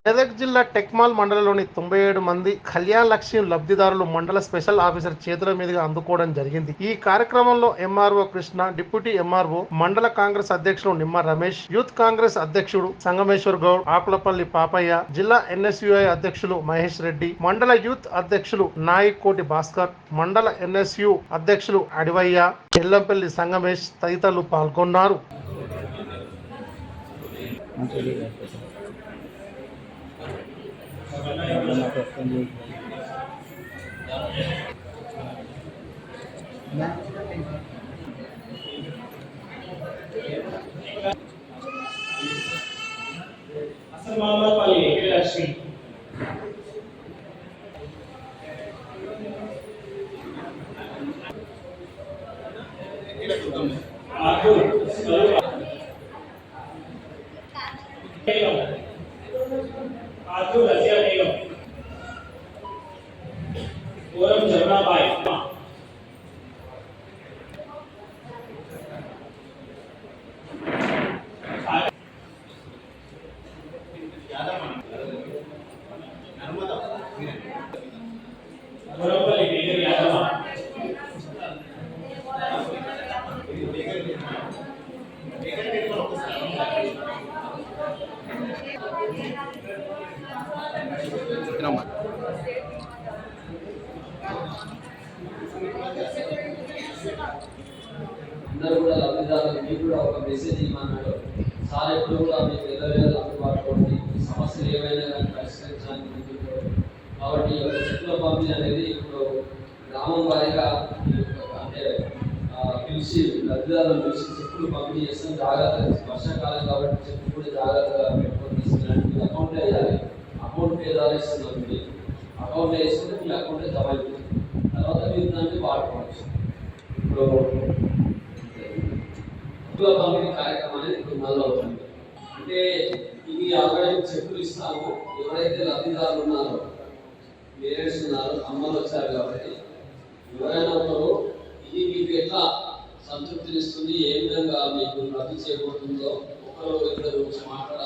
మెదక్ జిల్లా టెక్మాల్ మండలంలోని 97 మంది కళ్యాణ్ లక్ష్మి లబ్ధిదారులు మండల స్పెషల్ ఆఫీసర్ చేతుల మీదుగా అందుకోవడం జరిగింది. ఈ కార్యక్రమంలో ఎంఆర్ఓ కృష్ణ, డిప్యూటీ ఎంఆర్ఓ, మండల కాంగ్రెస్ అధ్యక్షుడు నిమ్మ రమేష్, యూత్ కాంగ్రెస్ అధ్యక్షుడు సంగమేశ్వర్ గౌడ్, ఆకులపల్లి పాపయ్య, జిల్లా ఎన్ఎస్యుఐ అధ్యక్షులు మహేష్ రెడ్డి, మండల యూత్ అధ్యక్షులు నాయకోటి భాస్కర్, మండల ఎన్ఎస్యు అధ్యక్షులు అడివయ్య, ఎల్లంపల్లి సంగమేష్ తదితరులు పాల్గొన్నారు. అందరూ కూడా లబ్ధిదారులు మీకు కూడా ఒక మెసేజ్ ఇవ్వమన్నాడు. సార్ ఎప్పుడు కూడా మీకు ఎల్లవేళ అందుబాటులో ఉండి సమస్యలు ఏవైనా కానీ పరిష్కరించడానికి ముందుంటారు. కాబట్టి ఈ యొక్క చెట్ల పంపిణీ అనేది ఇప్పుడు గ్రామం వారీగా అంటే పిలిచి లబ్ధిదారులను పిలిచి చెట్లు పంపిణీ చేస్తాం. జాగ్రత్తగా వర్షాకాలం కాబట్టి చెట్లు కూడా జాగ్రత్తగా పెట్టుకొని తీసుకున్నట్టు అకౌంట్ వేయాలి. అకౌంట్ పే ద్వారా ఇస్తున్నాం. అకౌంట్ వేసుకుంటే మీ అకౌంట్ జమ అవుతుంది. తర్వాత మీరు దాన్ని వాడుకోవచ్చు. ఇప్పుడు పంపిణీ కార్యక్రమం అనేది ఇప్పుడు మొదలవుతుంది. అంటే ఇవి ఆల్రెడీ చెక్కులు ఇస్తాము. ఎవరైతే లబ్ధిదారులు ఉన్నారో, పేరెంట్స్ ఉన్నారో, అమ్మలు వచ్చారు కాబట్టి ఎవరైనా ఉన్నారో ఇది మీకు ఎట్లా సంతృప్తినిస్తుంది, ఏ విధంగా మీకు లబ్ధి చేయబోతుందో ఒకరు ఇద్దరు మాట్లాడారు.